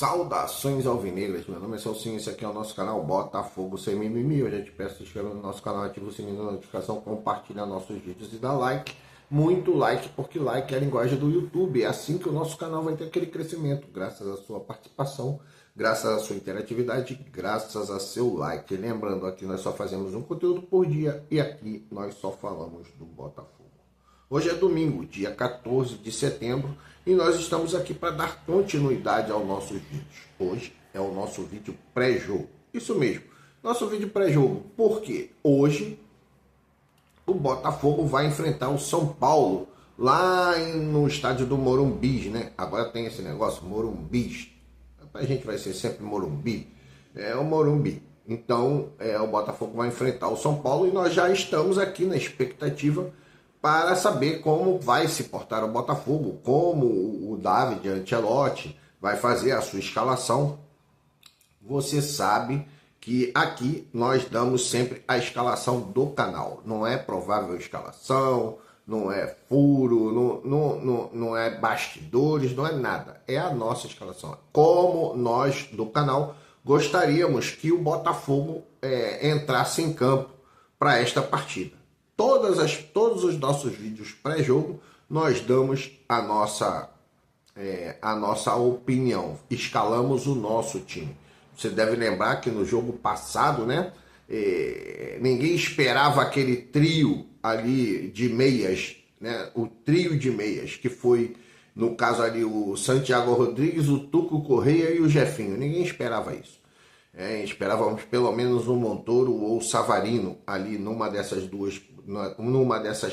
Saudações alvinegras, meu nome é Celcinho, esse aqui é o nosso canal Botafogo Sem Mimimi. Eu já te peço se inscreva no nosso canal, ativa o sininho da notificação, compartilha nossos vídeos e dá like, muito like, porque like é a linguagem do YouTube. É assim que o nosso canal vai ter aquele crescimento, graças à sua participação, graças à sua interatividade, graças a seu like. Lembrando, aqui nós só fazemos um conteúdo por dia e aqui nós só falamos do Botafogo. Hoje é domingo, dia 14 de setembro, e nós estamos aqui para dar continuidade aos nossos vídeos. Hoje é o nosso vídeo pré-jogo. Isso mesmo, nosso vídeo pré-jogo, porque hoje o Botafogo vai enfrentar o São Paulo lá no estádio do Morumbi, né? Agora tem esse negócio, Morumbi. A gente vai ser sempre Morumbi. É o Morumbi. Então, o Botafogo vai enfrentar o São Paulo e nós já estamos aqui na expectativa para saber como vai se portar o Botafogo, como o David Ancelotti vai fazer a sua escalação. Você sabe que aqui nós damos sempre a escalação do canal. Não é provável escalação, não é furo, não é bastidores, não é nada. É a nossa escalação. Como nós do canal gostaríamos que o Botafogo entrasse em campo para esta partida. Todos os nossos vídeos pré-jogo, nós damos a nossa opinião, escalamos o nosso time. Você deve lembrar que no jogo passado, né, ninguém esperava aquele trio ali de meias, né, o trio de meias, que foi, no caso ali, o Santiago Rodrigues, o Tuco Correia e o Jefinho. Ninguém esperava isso. Esperávamos pelo menos o Montoro ou o Savarino ali numa dessas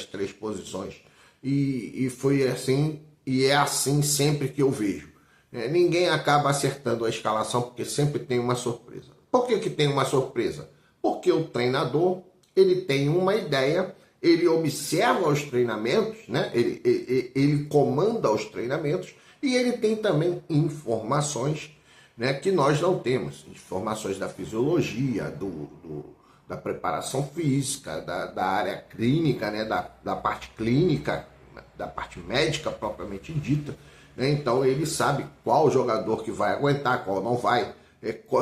três posições. E foi assim, e é assim sempre que eu vejo. Ninguém acaba acertando a escalação porque sempre tem uma surpresa. Por que tem uma surpresa? Porque o treinador, ele tem uma ideia, ele observa os treinamentos, né? ele comanda os treinamentos e ele tem também informações, né, que nós não temos. Informações da fisiologia, da preparação física, da área clínica, né, da parte clínica, da parte médica propriamente dita. Né? Então ele sabe qual jogador que vai aguentar, qual não vai.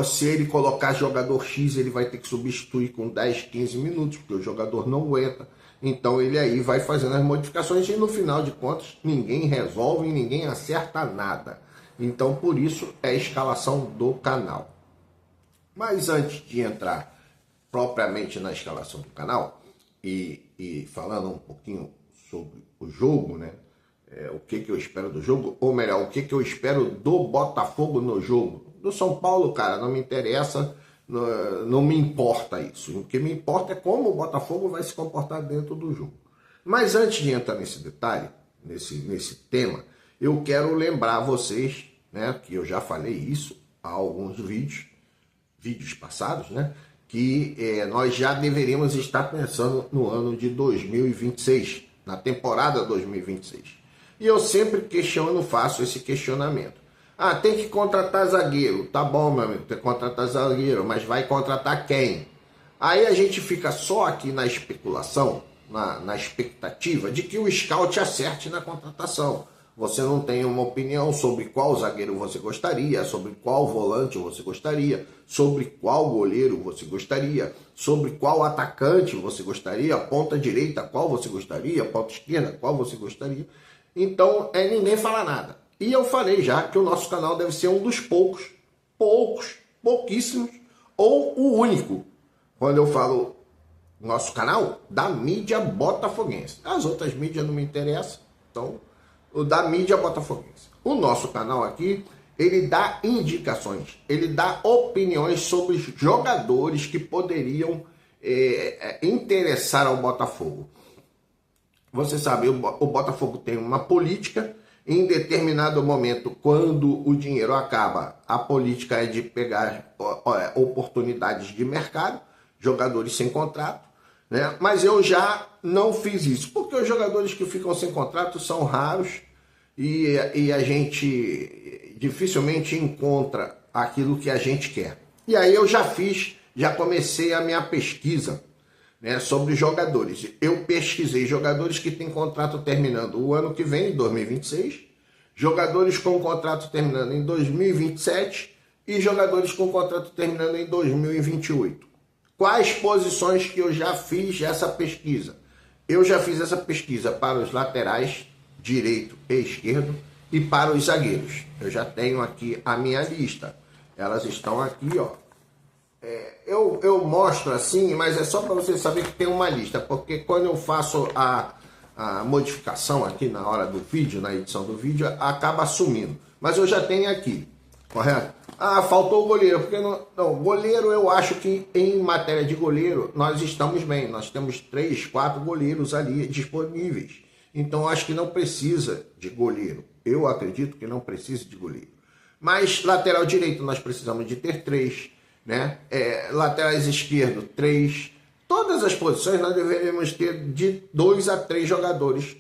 Se ele colocar jogador X, ele vai ter que substituir com 10, 15 minutos, porque o jogador não aguenta. Então ele aí vai fazendo as modificações e no final de contas ninguém resolve, ninguém acerta nada. Então por isso é a escalação do canal. Mas antes de entrar propriamente na escalação do canal e falando um pouquinho sobre o jogo, né? O que eu espero do jogo, ou melhor, o que eu espero do Botafogo no jogo. Do São Paulo, cara, não me interessa, não me importa isso. O que me importa é como o Botafogo vai se comportar dentro do jogo. Mas antes de entrar nesse detalhe, nesse tema, eu quero lembrar vocês, né, que eu já falei isso há alguns vídeos passados, né, que nós já deveríamos estar pensando no ano de 2026, na temporada 2026. E eu sempre faço esse questionamento. Tem que contratar zagueiro. Tá bom, meu amigo, tem que contratar zagueiro, mas vai contratar quem? Aí a gente fica só aqui na especulação, na expectativa de que o scout acerte na contratação. Você não tem uma opinião sobre qual zagueiro você gostaria, sobre qual volante você gostaria, sobre qual goleiro você gostaria, sobre qual atacante você gostaria, ponta direita qual você gostaria, ponta esquerda qual você gostaria. Então, ninguém fala nada. E eu falei já que o nosso canal deve ser um dos pouquíssimos, ou o único. Quando eu falo nosso canal, da mídia botafoguense. As outras mídias não me interessam, então o da mídia botafoguense. O nosso canal aqui, ele dá indicações, ele dá opiniões sobre jogadores que poderiam interessar ao Botafogo. Você sabe, o Botafogo tem uma política. Em determinado momento, quando o dinheiro acaba, a política é de pegar oportunidades de mercado, jogadores sem contrato, né? Mas eu já não fiz isso, porque os jogadores que ficam sem contrato são raros e a gente dificilmente encontra aquilo que a gente quer. E aí eu já comecei a minha pesquisa, né, sobre jogadores. Eu pesquisei jogadores que têm contrato terminando o ano que vem, 2026, jogadores com contrato terminando em 2027 e jogadores com contrato terminando em 2028. Quais posições que eu já fiz essa pesquisa? Eu já fiz essa pesquisa para os laterais, direito e esquerdo, e para os zagueiros. Eu já tenho aqui a minha lista. Elas estão aqui, ó. Eu mostro assim, mas é só para você saber que tem uma lista, porque quando eu faço a modificação aqui na hora do vídeo, na edição do vídeo, acaba sumindo. Mas eu já tenho aqui, correto? Ah, faltou o goleiro, porque não, goleiro eu acho que em matéria de goleiro nós estamos bem, nós temos 3, 4 goleiros ali disponíveis, então acho que não precisa de goleiro, eu acredito que não precisa de goleiro. Mas lateral direito nós precisamos de ter 3, né? Laterais esquerdo 3, todas as posições nós deveríamos ter de 2 a 3 jogadores,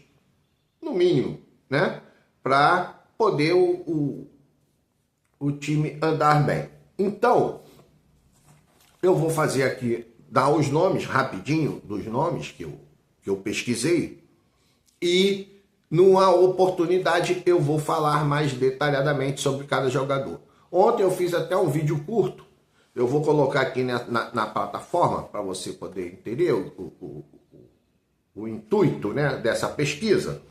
no mínimo, né? Para poder o time andar bem. Então, eu vou fazer aqui, dar os nomes rapidinho, dos nomes que eu pesquisei, e numa oportunidade eu vou falar mais detalhadamente sobre cada jogador. Ontem eu fiz até um vídeo curto, eu vou colocar aqui na plataforma para você poder entender o intuito, né, dessa pesquisa,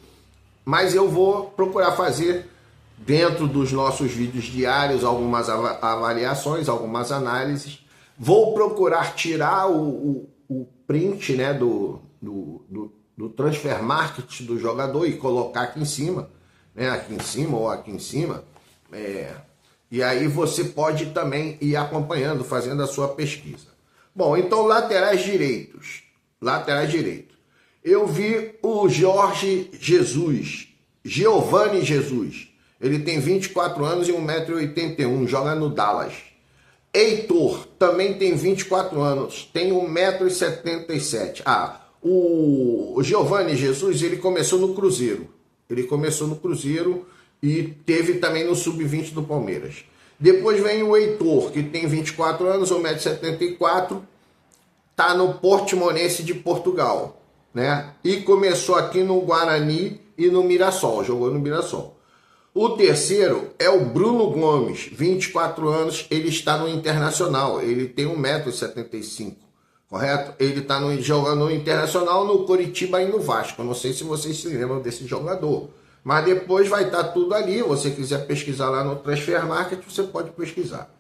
mas eu vou procurar fazer dentro dos nossos vídeos diários algumas avaliações, algumas análises. Vou procurar tirar o print, né, do transfer market do jogador e colocar aqui em cima, né, aqui em cima ou aqui em cima. E aí você pode também ir acompanhando, fazendo a sua pesquisa. Bom, então laterais direitos. Laterais direitos. Eu vi o Jorge Jesus, Giovanni Jesus. Ele tem 24 anos e 1,81 m, joga no Dallas. Heitor também tem 24 anos, tem 1,77 m. O Giovanni Jesus, ele começou no Cruzeiro. Ele começou no Cruzeiro e teve também no Sub-20 do Palmeiras. Depois vem o Heitor, que tem 24 anos, 1,74 m, tá no Portimonense de Portugal, né? E começou aqui no Guarani e no Mirassol, jogou no Mirassol. O terceiro é o Bruno Gomes, 24 anos, ele está no Internacional, ele tem 1,75 m, correto? Ele está jogando no Internacional, no Coritiba e no Vasco. Eu não sei se vocês se lembram desse jogador, mas depois vai estar tudo ali. Se você quiser pesquisar lá no Transfer Market, você pode pesquisar.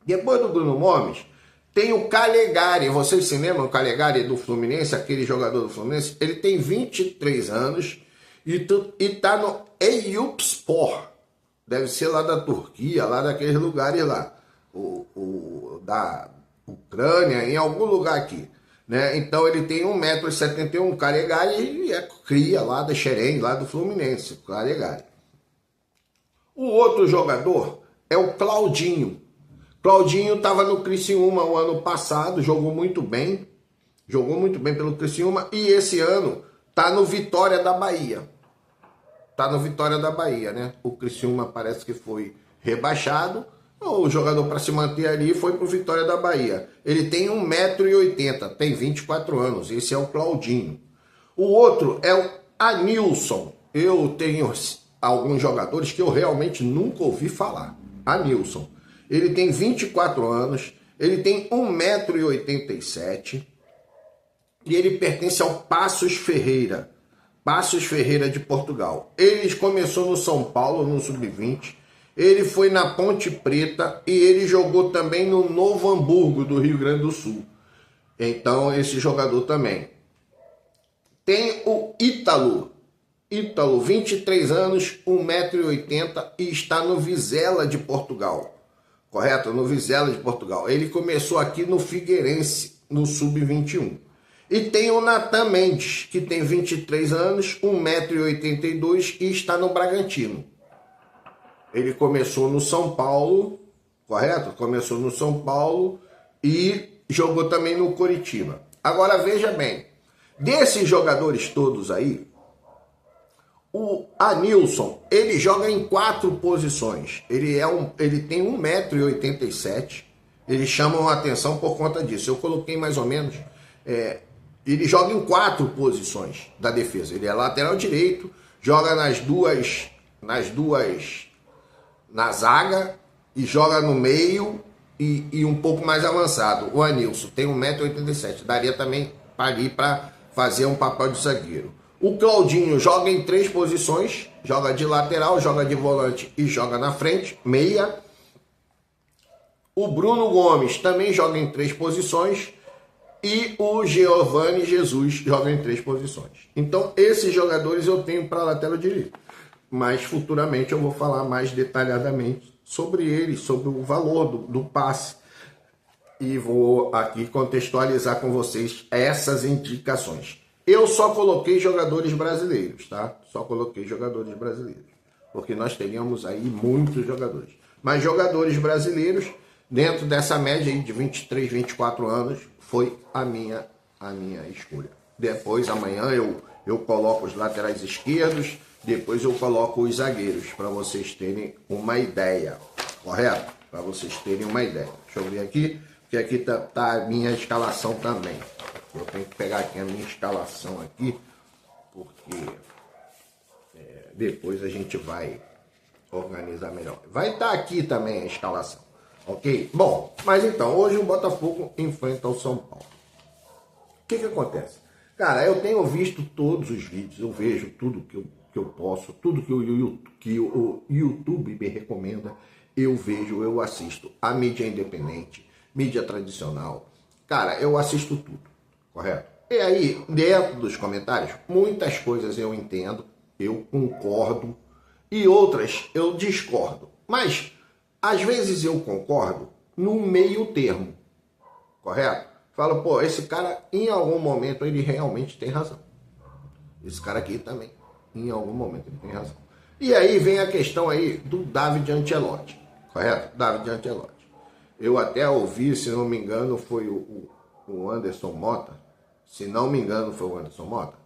Depois do Bruno Gomes, tem o Calegari. Vocês se lembram do Calegari do Fluminense, aquele jogador do Fluminense? Ele tem 23 anos e está no Eyüpspor. Deve ser lá da Turquia, lá daqueles lugares lá. Da Ucrânia, em algum lugar aqui, né? Então ele tem 1,71 m, Calegari, e é cria lá da Xerém, lá do Fluminense, Calegari. O outro jogador é o Claudinho. Claudinho estava no Criciúma o ano passado, jogou muito bem pelo Criciúma, e esse ano está no Vitória da Bahia. Está no Vitória da Bahia, né? O Criciúma parece que foi rebaixado, o jogador para se manter ali foi para o Vitória da Bahia. Ele tem 1,80 m, tem 24 anos, esse é o Claudinho. O outro é o Anilson. Eu tenho alguns jogadores que eu realmente nunca ouvi falar. Anilson. Ele tem 24 anos, ele tem 1,87 m e ele pertence ao Passos Ferreira. Passos Ferreira de Portugal. Ele começou no São Paulo, no Sub-20. Ele foi na Ponte Preta e ele jogou também no Novo Hamburgo, do Rio Grande do Sul. Então, esse jogador também. Tem o Ítalo. Ítalo, 23 anos, 1,80 m e está no Vizela de Portugal. Correto? No Vizela de Portugal. Ele começou aqui no Figueirense, no Sub-21. E tem o Natan Mendes, que tem 23 anos, 1,82 m e está no Bragantino. Ele começou no São Paulo, correto? Começou no São Paulo e jogou também no Coritiba. Agora veja bem, desses jogadores todos aí, o Anilson, ele joga em 4 posições. Ele tem 1,87 m, eles chamam a atenção por conta disso. Eu coloquei mais ou menos... ele joga em 4 posições da defesa. Ele é lateral direito, joga nas duas na zaga e joga no meio e um pouco mais avançado. O Anilson tem 1,87 m, daria também para ir para fazer um papel de zagueiro. O Claudinho joga em 3 posições, joga de lateral, joga de volante e joga na frente, meia. O Bruno Gomes também joga em 3 posições e o Giovani Jesus joga em 3 posições. Então, esses jogadores eu tenho para a lateral direita. Mas futuramente eu vou falar mais detalhadamente sobre eles, sobre o valor do passe. E vou aqui contextualizar com vocês essas indicações. Eu só coloquei jogadores brasileiros, tá? Só coloquei jogadores brasileiros. Porque nós teríamos aí muitos jogadores. Mas jogadores brasileiros, dentro dessa média aí de 23, 24 anos, foi a minha escolha. Depois, amanhã, eu coloco os laterais esquerdos, depois eu coloco os zagueiros, para vocês terem uma ideia, correto? Para vocês terem uma ideia. Deixa eu ver aqui, porque aqui tá a minha escalação também. Eu tenho que pegar aqui a minha escalação aqui, porque depois a gente vai organizar melhor. Vai estar aqui também a escalação, ok? Bom, mas então, hoje o Botafogo enfrenta o São Paulo. O que acontece? Cara, eu tenho visto todos os vídeos, eu vejo tudo que eu posso, tudo que o YouTube me recomenda, eu vejo, eu assisto. A mídia independente, mídia tradicional, cara, eu assisto tudo, correto? E aí, dentro dos comentários, muitas coisas eu entendo, eu concordo, e outras eu discordo. Mas, às vezes eu concordo no meio termo, correto? Falo, pô, esse cara, em algum momento, ele realmente tem razão. Esse cara aqui também, em algum momento, ele tem razão. E aí vem a questão aí do David Ancelotti, correto? David Ancelotti. Eu até ouvi, se não me engano, foi o Anderson Mota, se não me engano, foi o Anderson Mota,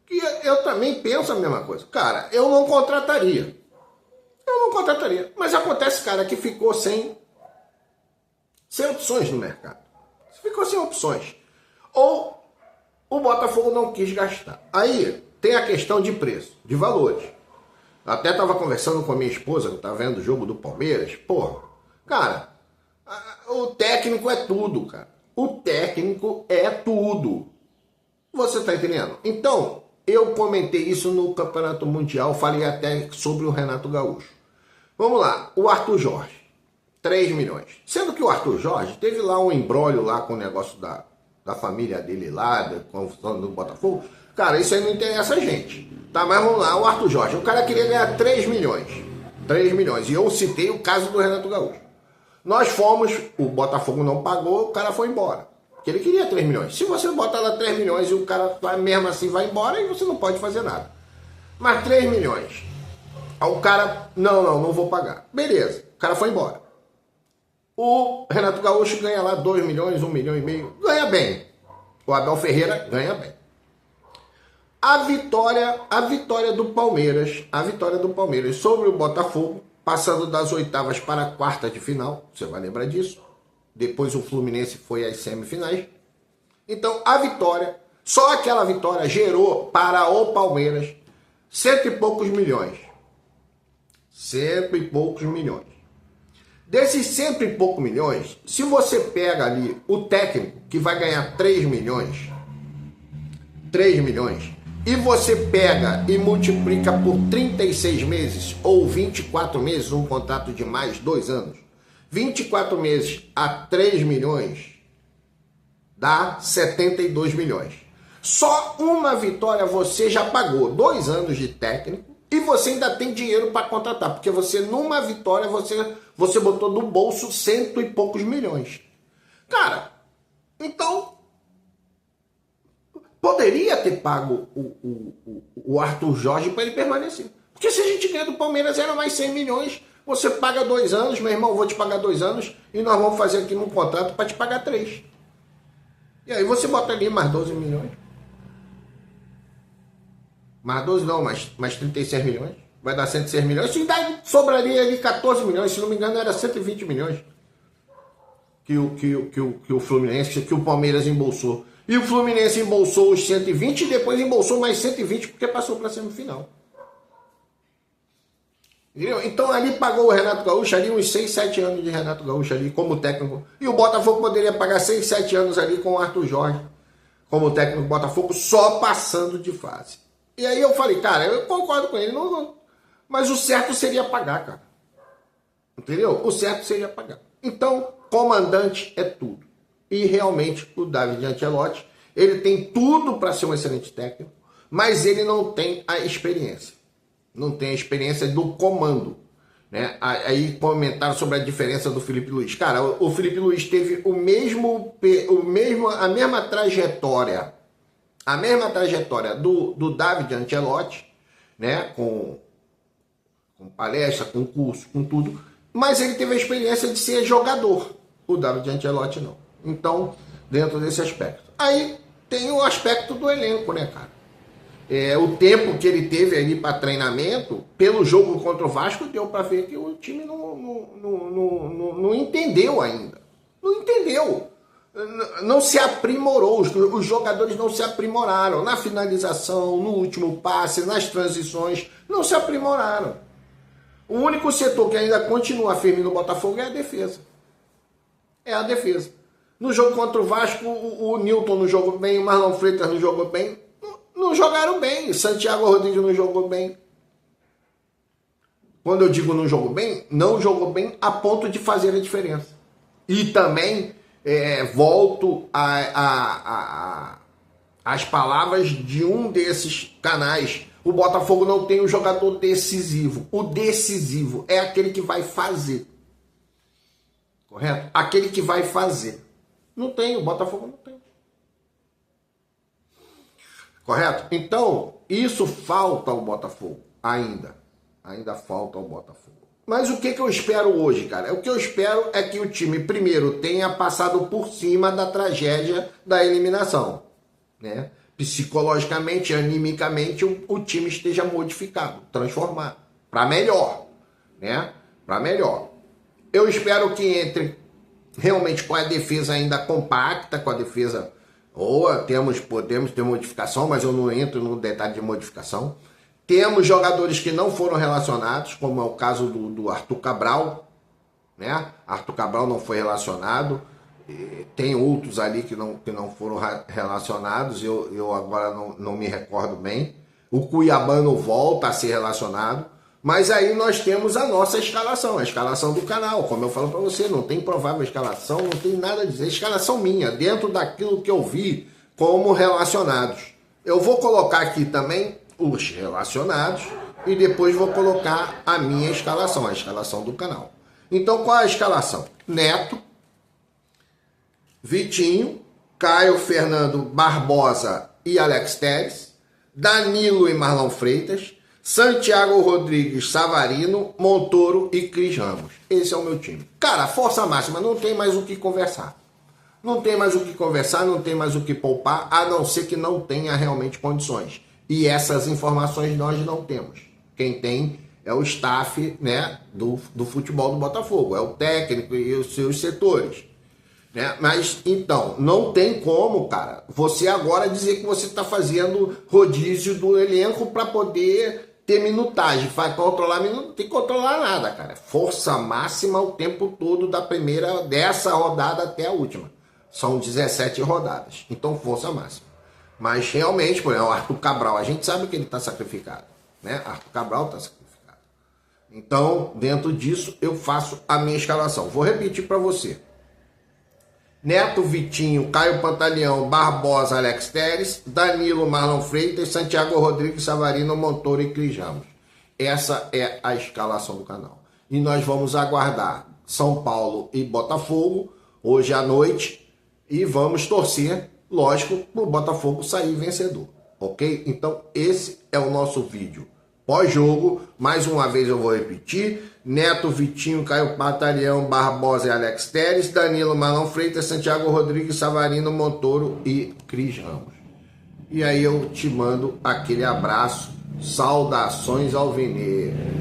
que eu também penso a mesma coisa. Cara, eu não contrataria. Mas acontece, cara, que ficou sem opções no mercado. Ficou sem opções. Ou o Botafogo não quis gastar. Aí tem a questão de preço, de valores. Eu até estava conversando com a minha esposa, que estava vendo o jogo do Palmeiras. Pô, cara, o técnico é tudo, cara. O técnico é tudo. Você tá entendendo? Então, eu comentei isso no Campeonato Mundial, falei até sobre o Renato Gaúcho. Vamos lá, o Arthur Jorge, 3 milhões. Sendo que o Arthur Jorge teve lá um imbróglio lá com o negócio da família dele lá, da confusão do Botafogo. Cara, isso aí não interessa a gente. Tá, mas vamos lá, o Arthur Jorge, o cara queria ganhar 3 milhões. 3 milhões. E eu citei o caso do Renato Gaúcho. Nós fomos, o Botafogo não pagou, o cara foi embora. Porque ele queria 3 milhões. Se você bota lá 3 milhões e o cara mesmo assim vai embora, aí você não pode fazer nada. Mas 3 milhões. Aí o cara, não vou pagar. Beleza, o cara foi embora. O Renato Gaúcho ganha lá 2 milhões, 1,5 milhão. Ganha bem. O Abel Ferreira ganha bem. A vitória do Palmeiras sobre o Botafogo, passando das oitavas para a quarta de final, você vai lembrar disso. Depois o Fluminense foi às semifinais. Então a vitória, só aquela vitória gerou para o Palmeiras 100 e poucos milhões. 100 e poucos milhões. Desses 100 e poucos milhões, se você pega ali o técnico que vai ganhar 3 milhões, e você pega e multiplica por 36 meses ou 24 meses, um contrato de mais 2 anos, 24 meses a 3 milhões, dá 72 milhões. Só uma vitória você já pagou 2 anos de técnico e você ainda tem dinheiro para contratar, porque você numa vitória você botou no bolso 100 e poucos milhões. Cara, então poderia ter pago o Arthur Jorge para ele permanecer. Porque se a gente ganha do Palmeiras era mais 100 milhões, você paga 2 anos, meu irmão, vou te pagar 2 anos e nós vamos fazer aqui um contrato para te pagar 3. E aí você bota ali mais 12 milhões. Mais 12 não, mais 36 milhões. Vai dar 106 milhões. Isso ainda sobraria ali 14 milhões. Se não me engano, era 120 milhões que o Fluminense, que o Palmeiras embolsou. E o Fluminense embolsou os 120 e depois embolsou mais 120 porque passou para a semifinal. Entendeu? Então ali pagou o Renato Gaúcho ali uns 6, 7 anos de Renato Gaúcho ali como técnico. E o Botafogo poderia pagar 6, 7 anos ali com o Arthur Jorge como técnico do Botafogo, só passando de fase. E aí eu falei, cara, eu concordo com ele, mas o certo seria pagar, cara. Entendeu? O certo seria pagar. Então, comandante é tudo. E realmente o David Ancelotti, ele tem tudo para ser um excelente técnico, mas ele não tem a experiência. Não tem a experiência do comando. Né? Aí comentaram sobre a diferença do Felipe Luiz. Cara, o Felipe Luiz teve a mesma trajetória do David Ancelotti, né? Com palestra, com curso, com tudo, mas ele teve a experiência de ser jogador. O David Ancelotti não. Então, dentro desse aspecto. Aí tem o aspecto do elenco, né, cara? O tempo que ele teve ali para treinamento, pelo jogo contra o Vasco, deu para ver que o time não entendeu ainda. Não entendeu. Não se aprimorou. Os jogadores não se aprimoraram. Na finalização, no último passe, nas transições, não se aprimoraram. O único setor que ainda continua firme no Botafogo é a defesa. É a defesa. No jogo contra o Vasco, o Nilton não jogou bem, o Marlon Freitas não jogou bem. Não jogaram bem. Santiago Rodrigues não jogou bem. Quando eu digo não jogou bem, não jogou bem a ponto de fazer a diferença. E também volto às palavras de um desses canais. O Botafogo não tem um jogador decisivo. O decisivo é aquele que vai fazer. Correto? Aquele que vai fazer. Não tem, o Botafogo não tem. Correto? Então, isso falta ao Botafogo, ainda falta ao Botafogo. Mas o que eu espero hoje, cara? O que eu espero é que o time, primeiro, tenha passado por cima da tragédia da eliminação, né? Psicologicamente, animicamente, o time esteja modificado, transformado, para melhor, né? Para melhor. Eu espero que entre realmente com a defesa ainda compacta, com a defesa... podemos ter modificação, mas eu não entro no detalhe de modificação. Temos jogadores que não foram relacionados, como é o caso do Arthur Cabral, né? Arthur Cabral não foi relacionado. Tem outros ali que não foram relacionados, eu agora não me recordo bem. O Cuiabano volta a ser relacionado. Mas aí nós temos a nossa escalação, a escalação do canal. Como eu falo para você, não tem provável escalação, não tem nada a dizer. Escalação minha, dentro daquilo que eu vi como relacionados. Eu vou colocar aqui também os relacionados e depois vou colocar a minha escalação, a escalação do canal. Então, qual é a escalação? Neto, Vitinho, Caio Fernando Barbosa e Alex Telles, Danilo e Marlon Freitas, Santiago Rodrigues, Savarino, Montoro e Cris Ramos. Esse é o meu time. Cara, força máxima, não tem mais o que conversar. Não tem mais o que conversar, não tem mais o que poupar, a não ser que não tenha realmente condições. E essas informações nós não temos. Quem tem é o staff, né, do futebol do Botafogo, é o técnico e os seus setores. Né? Mas, então, não tem como, cara, você agora dizer que você está fazendo rodízio do elenco para poder ter minutagem, vai controlar minuto, não tem que controlar nada, cara. Força máxima o tempo todo dessa rodada até a última. São 17 rodadas, então força máxima. Mas realmente, por exemplo, o Arthur Cabral, a gente sabe que ele está sacrificado, né? Arthur Cabral está sacrificado. Então, dentro disso, eu faço a minha escalação. Vou repetir para você. Neto, Vitinho, Caio Pantaleão, Barbosa, Alex Telles, Danilo, Marlon Freitas, Santiago Rodrigues, Savarino, Montoro e Cris Ramos. Essa é a escalação do canal. E nós vamos aguardar São Paulo e Botafogo hoje à noite e vamos torcer, lógico, para o Botafogo sair vencedor. Ok? Então esse é o nosso vídeo pós-jogo. Mais uma vez eu vou repetir. Neto, Vitinho, Caio Pantaleão, Barbosa e Alex Telles, Danilo, Marlon Freitas, Santiago Rodrigues, Savarino, Montoro e Cris Ramos. E aí eu te mando aquele abraço, saudações alvinegras.